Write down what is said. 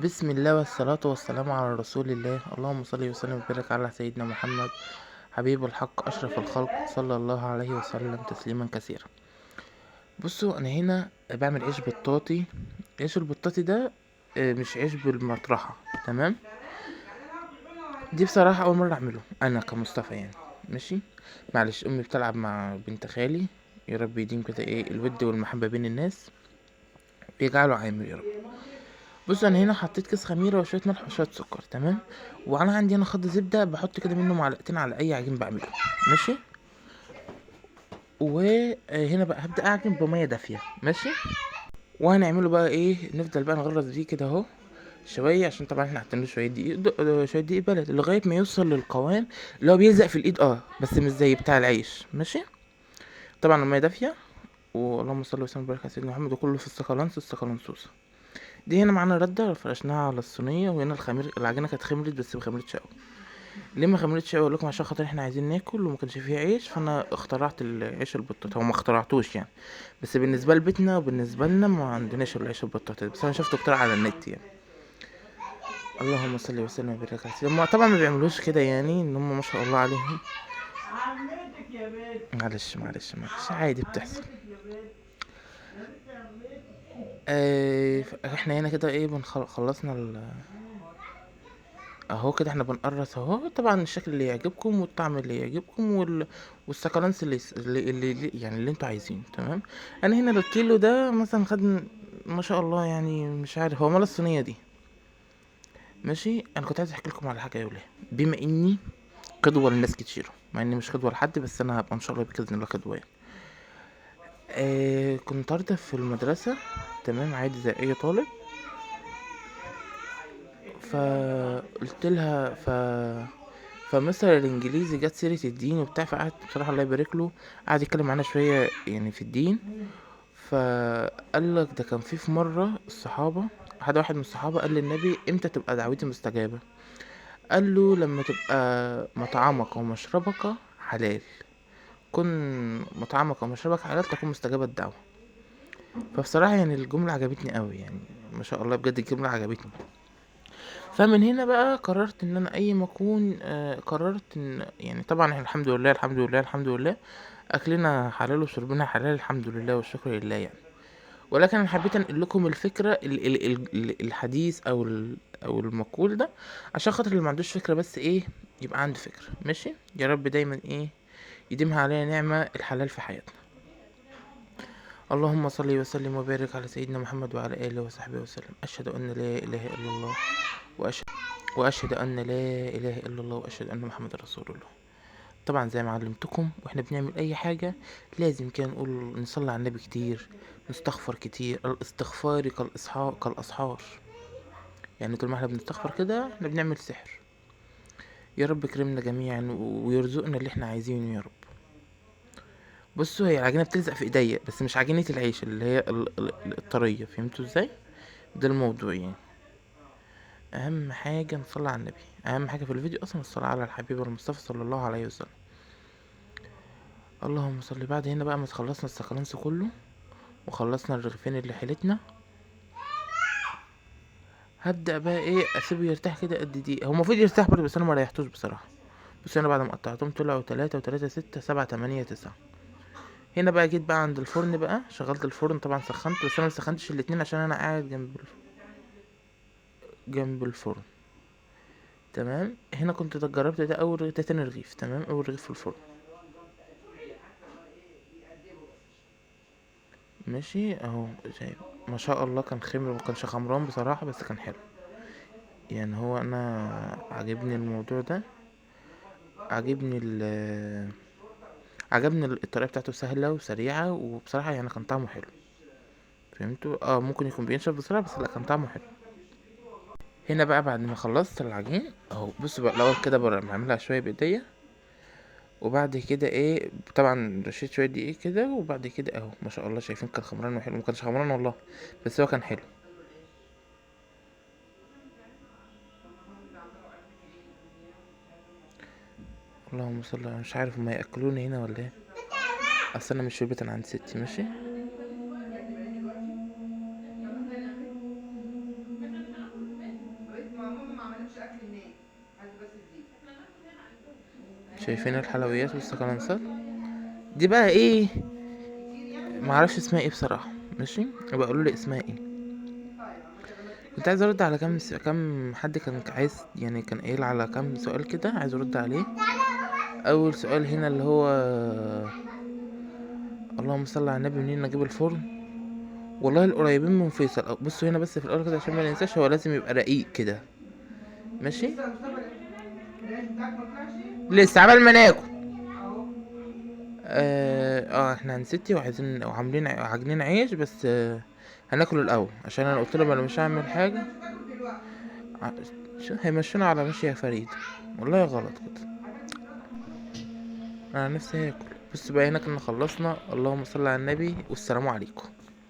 بسم الله والصلاة والسلام على رسول الله. اللهم صل وسلم وبارك على سيدنا محمد حبيب الحق أشرف الخلق صلى الله عليه وسلم تسليما كثيرا. بصوا أنا هنا بعمل عيش بطاطي. عيش البطاطي ده مش عيش بالمطرحة. تمام. دي بصراحة أول مرة أعمله أنا كمصطفى يعني. ماشي. معلش أمي بتلعب مع بنت خالي. يا رب يديم كده الود والمحبة بين الناس ويجعله عامر يا رب. بص انا هنا حطيت كيس خميره وشويه ملح وشويه سكر. تمام. وانا عندي هنا خد زبده بحط كده منه معلقتين على اي عجين بعمله. ماشي. وهنا بقى هبدا اعجن بميه دافيه. ماشي. وهنعمله بقى نفضل بقى نغرز فيه كده اهو شويه، عشان طبعا احنا حاطين له شويه دقيق شويه دقيق بلد لغايه ما يوصل للقوام اللي هو بيلزق في الايد، بس مش زي بتاع العيش. ماشي. طبعا الميه دافيه. واللهم صل وسلم وبارك على سيدنا محمد، وكله في السكالانس. دي هنا معانا ردة فرشناها على الصينية، وهنا العجينة كانت خمرت بس مخمرتش اوي. ليه ما خمرتش اوي؟ اقولكم عشان خاطر احنا عايزين ناكل وما كانش فيه عيش، فانا اخترعت العيش البطاطا. هو ما اخترعتوش يعني، بس بالنسبة لبيتنا وبالنسبة لنا ما عندناش العيش البطاطا ده، بس انا شفته اختراع على النت يعني. اللهم صل وسلم وبارك على سيدنا. هما طبعا ما بيعملوش كده يعني، ان هم ما شاء الله عليهم. معلش عادي بتحصل. احنا هنا كده خلصنا اهو كده احنا بنقرص اهو. طبعا الشكل اللي يعجبكم والطعم اللي يعجبكم والسكالانس يعني اللي انتوا عايزينه. تمام. انا هنا الكيلو ده مثلا خد ما شاء الله يعني، مش عارف هو مال الصينيه دي. ماشي. انا كنت عايز احكي لكم على حاجه يا وليه، بما اني قدوه لناس كتير، مع اني مش قدوه لحد، بس انا هبقى ان شاء الله باذن الله قدوه يعني. كنت طالبة في المدرسه. تمام. عادي زي اي طالب. فقلت لها فمستر الانجليزي جت سيرة الدين وبتاع، فقعد بصراحة الله يبارك له قعد يتكلم معانا شوية يعني في الدين. فقال لك ده كان في مرة الصحابة، واحد من الصحابة قال للنبي امتى تبقى دعوتي مستجابة؟ قال له لما تبقى مطعمك ومشربك حلال. كن مطعمك ومشربك حلال تكون مستجابة الدعوة. فبصراحة يعني الجملة عجبتني قوي يعني، ما شاء الله بجد الجملة عجبتني. فمن هنا بقى قررت ان انا اي ما اكون قررت ان يعني طبعا احنا الحمد لله اكلنا حلال وشربنا حلال الحمد لله والشكر لله يعني. ولكن انا حبيت انقل لكم الفكره الحديث او المقول ده، عشان خاطر اللي ما عندوش فكره بس يبقى عنده فكره. ماشي. يا رب دايما يديمها علينا نعمه الحلال في حياتنا. اللهم صل وسلم وبارك على سيدنا محمد وعلى اله وصحبه وسلم. اشهد ان لا اله الا الله واشهد واشهد ان لا اله الا الله واشهد ان محمد رسول الله. طبعا زي ما علمتكم واحنا بنعمل اي حاجه لازم كده نقول نصلي على النبي كتير، نستغفر كتير. الاستغفار كالاسحار. يعني طول ما احنا بنستغفر كده احنا بنعمل سحر. يا رب كرمنا جميعا ويرزقنا اللي احنا عايزينه يا رب. بصوا هي العجينه بتلزق في ايديا، بس مش عجينه العيش اللي هي الطريه. فهمتوا ازاي؟ ده الموضوع يعني. اهم حاجه نصلي على النبي. اهم حاجه في الفيديو اصلا الصلاه على الحبيب المصطفى صلى الله عليه وسلم. اللهم صل. بعد هنا بقى ما خلصنا السكالانس كله وخلصنا الرغيفين اللي حيلتنا، هبدأ بقى اسيبه يرتاح كده قد دقيقة. هو المفروض يرتاح برضه بس انا ما ريحتوش بصراحة. بس انا بعد ما قطعتهم طلعوا 3 و3 6 7 8 9. هنا بقى جيت بقى عند الفرن بقى شغلت الفرن طبعا سخنت، بس انا مسخنتش الاتنين عشان انا قاعد جنب الفرن. تمام. هنا كنت جربت ده ده تاني رغيف. تمام. اول رغيف في الفرن. ماشي اهو. شايف ما شاء الله كان خمر، ما كانش خمران بصراحة بس كان حلو يعني. هو انا عجبني الموضوع ده. عجبني عجبني الطريقة بتاعته سهلة وسريعة، وبصراحة يعني كان طعمه حلو. فهمتوا؟ ممكن يكون بينشف بسرعة بس لا كان طعمه حلو. هنا بقى بعد ما خلصت العجين اهو، بصوا بقى الاول كده بعملها شوية بايديا، وبعد كده طبعا رشيت شوية دقيق كده، وبعد كده اهو ما شاء الله شايفين كان خمران وحلو. ما كانش خمران والله بس هو كان حلو. اللهم صل مش عارف هما ياكلوني هنا ولا ايه. اصل انا مش في البيت، انا عند ستي. ماشي. شايفين الحلويات والسكالانسات دي بقى ايه؟ معرفش اسمها ايه بصراحة. ماشي، يبقى قولوا لي اسمها ايه. كنت عايز ارد على كام حد كان عايز، يعني كان قايل على كام سؤال كده عايز ارد عليه. اول سؤال هنا اللي هو اللهم صل على النبي، منين نجيب الفرن؟ والله القريبين من فيصل. بصوا هنا بس في الاول كده عشان ما ننساش، هو لازم يبقى رقيق كده. ماشي. لسه عبال ما ناكل. احنا هنستي وعايزين وعاملين عجنين عيش بس. هناكله الاول عشان انا قلت لهم انا مش هعمل حاجه. ع- هيمشونا على ماشي يا فريد. والله غلط كده. انا نفسي اكل. بس بقى هنا كنا خلصنا. اللهم صل على النبي والسلام عليكم.